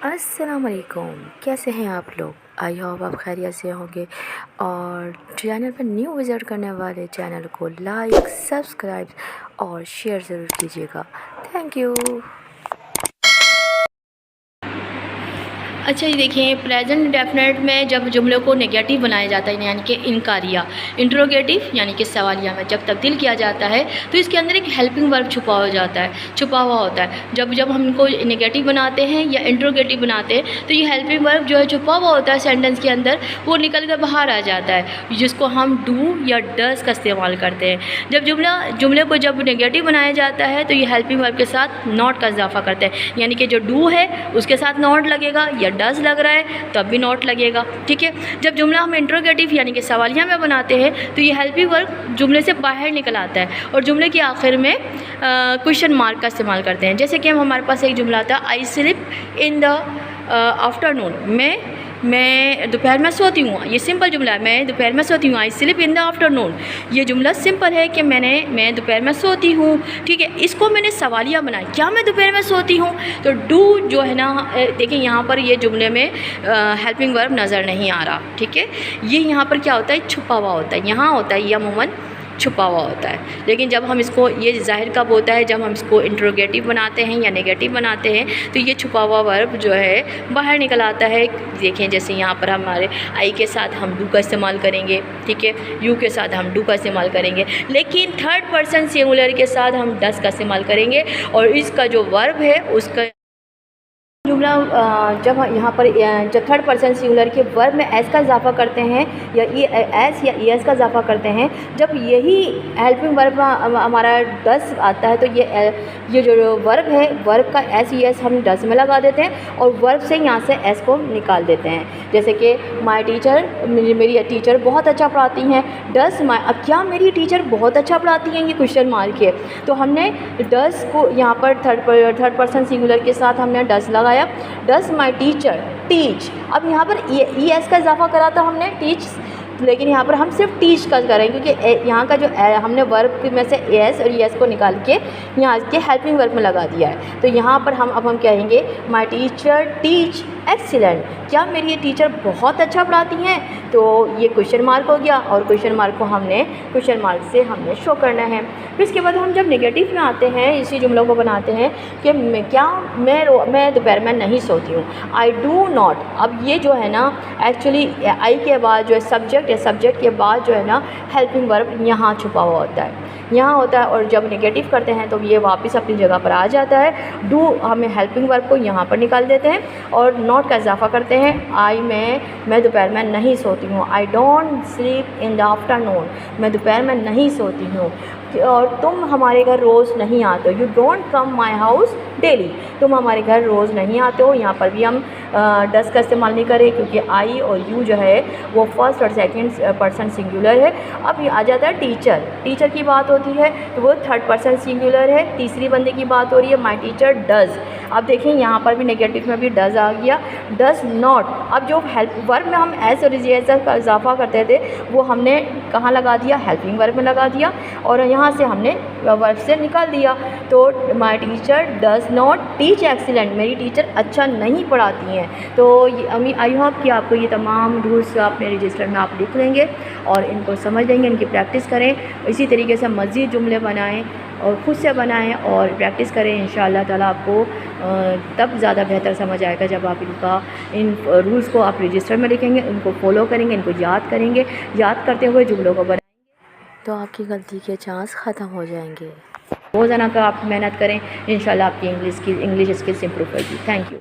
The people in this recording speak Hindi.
अस्सलाम वालेकुम। कैसे हैं आप लोग? आई होप आप खैरियत से होंगे। और चैनल पर न्यू विज़िट करने वाले चैनल को लाइक, सब्सक्राइब और शेयर ज़रूर कीजिएगा। Thank you. अच्छा, ये देखिए, प्रेजेंट डेफिनेट में जब जुमलों को नेगेटिव बनाया जाता है यानी कि इनकारिया, इंट्रोगेटिव यानी कि सवालिया में जब तब्दील किया जाता है तो इसके अंदर एक हेल्पिंग वर्ब छुपा हुआ होता है। जब जब हम इनको नेगेटिव बनाते हैं या इंट्रोगेटिव बनाते हैं तो ये हेल्पिंग वर्ब जो है छुपा हुआ होता है सेंटेंस के अंदर, वो निकल कर बाहर आ जाता है, जिसको हम डू या डस का इस्तेमाल करते हैं। जब जुमले को जब नेगेटिव बनाया जाता है तो ये हेल्पिंग वर्ब के साथ नॉट का इजाफा करते हैं, यानी कि जो डू है उसके साथ नॉट लगेगा या डज लग रहा है तब भी नॉट लगेगा। ठीक है। जब जुमला हम इंट्रोगेटिव यानी कि सवालिया में बनाते हैं तो ये हेल्पिंग वर्ब जुमले से बाहर निकल आता है और जुमले के आखिर में क्वेश्चन मार्क का इस्तेमाल करते हैं। जैसे कि हमारे पास एक जुमला था, आई स्लिप इन द आफ्टरनून, मैं दोपहर में सोती हूँ। ये सिंपल जुमला है, मैं दोपहर में सोती हूँ। आई स्लिप इन द आफ्टरनून, ये जुमला सिंपल है कि मैं दोपहर में सोती हूँ। ठीक है। इसको मैंने सवालिया बनाया, क्या मैं दोपहर में सोती हूँ? तो डू जो है ना, देखिए यहाँ पर ये जुमले में हेल्पिंग वर्ब नज़र नहीं आ रहा। ठीक है। ये यहाँ पर क्या होता है, छुपा हुआ होता है। यहाँ होता है, यह अमूमन छुपा हुआ होता है। लेकिन जब हम इसको, ये ज़ाहिर कब होता है, जब हम इसको इंट्रोगेटिव बनाते हैं या नेगेटिव बनाते हैं तो ये छुपा हुआ वर्ब जो है बाहर निकल आता है। देखें, जैसे यहाँ पर हमारे आई के साथ हम डू का इस्तेमाल करेंगे। ठीक है। यू के साथ हम डू का इस्तेमाल करेंगे, लेकिन थर्ड पर्सन सिंगुलर के साथ हम डस का इस्तेमाल करेंगे और इसका जो वर्ब है उसका जुमला जब यहाँ पर जब थर्ड पर्सन सिंगुलर के वर्ब में एस का इजाफा करते हैं या एस या एस का इजाफा करते हैं, जब यही हेल्पिंग वर्ब हमारा डस आता है तो ये जो वर्ब है, वर्ब का एस ई एस हम डस में लगा देते हैं और वर्ब से यहाँ से एस को निकाल देते हैं। जैसे कि माई टीचर, मेरी टीचर बहुत अच्छा पढ़ाती हैं। डस माई, अब क्या मेरी टीचर बहुत अच्छा पढ़ाती हैं, ये क्वेश्चन मार्क है, तो हमने डस को यहाँ पर थर्ड पर्सन सिंगुलर के साथ हमने डस लगाया। डस माई टीचर टीच, अब यहाँ पर ई एस का इजाफा करा था हमने टीच, लेकिन यहाँ पर हम सिर्फ टीच का करेंगे क्योंकि यहाँ का जो हमने वर्ब में से एस और एस को निकाल के यहाँ के हेल्पिंग वर्ब में लगा दिया है। तो यहाँ पर हम कहेंगे माई टीचर टीच एक्सीलेंट, क्या मेरी ये टीचर बहुत अच्छा पढ़ाती हैं, तो ये क्वेश्चन मार्क हो गया और क्वेश्चन मार्क को हमने क्वेश्चन मार्क से हमने शो करना है। फिर इसके बाद हम जब नेगेटिव में आते हैं, इसी जुमलों को बनाते हैं कि मैं दोपहर में नहीं सोती हूँ, आई डू नॉट। अब ये जो है ना, एक्चुअली आई के बाद जो है सब्जेक्ट है, सब्जेक्ट के बाद जो है ना हेल्पिंग वर्ब यहाँ छुपा हुआ होता है, यहाँ होता है। और जब नेगेटिव करते हैं तो ये वापस अपनी जगह पर आ जाता है। डू हमें हेल्पिंग वर्ब को यहाँ पर निकाल देते हैं और नॉट का इजाफा करते हैं। मैं दोपहर में नहीं सोती हूँ, I don't sleep in the afternoon, मैं दोपहर में नहीं सोती हूँ। और तुम हमारे घर रोज़ नहीं आते हो, you don't come my house daily, तुम हमारे घर रोज़ नहीं आते हो। यहाँ पर भी हम डस का इस्तेमाल नहीं करें क्योंकि आई और यू जो है वो फर्स्ट और सेकंड पर्सन सिंगुलर है। अब ये आ जाता है टीचर, टीचर की बात होती है तो वो थर्ड पर्सन सिंगुलर है, तीसरी बंदे की बात हो रही है, माई टीचर डज। अब देखें यहाँ पर भी नेगेटिव में भी डज आ गया, डज नॉट। अब जो हेल्प वर्ब में हम एस और एस का इजाफा करते थे वो हमने कहाँ लगा दिया, हेल्पिंग वर्ब में लगा दिया और यहाँ से हमने वर्ब से निकाल दिया। तो my teacher does not teach excellent, मेरी टीचर अच्छा नहीं पढ़ाती हैं। तो आई होप कि आपको ये तमाम रूल्स अपने रजिस्टर में आप लिख लेंगे और इनको समझ लेंगे, इनकी प्रैक्टिस करें। इसी तरीके से मज़ीद जुमले बनाएं और ख़ुद से बनाएं और प्रैक्टिस करें। इंशाअल्लाह ताला आपको तब ज़्यादा बेहतर समझ आएगा जब आप इन रूल्स को आप रजिस्टर में लिखेंगे, इनको फॉलो करेंगे, इनको याद करेंगे, याद करते हुए जुमलों को बनाएंगे तो आपकी गलती के चांस ख़त्म हो जाएंगे। रोज़ाना का आप मेहनत करें, इंशाल्लाह आपकी इंग्लिश स्किल्स इंप्रूव होगी। Thank you.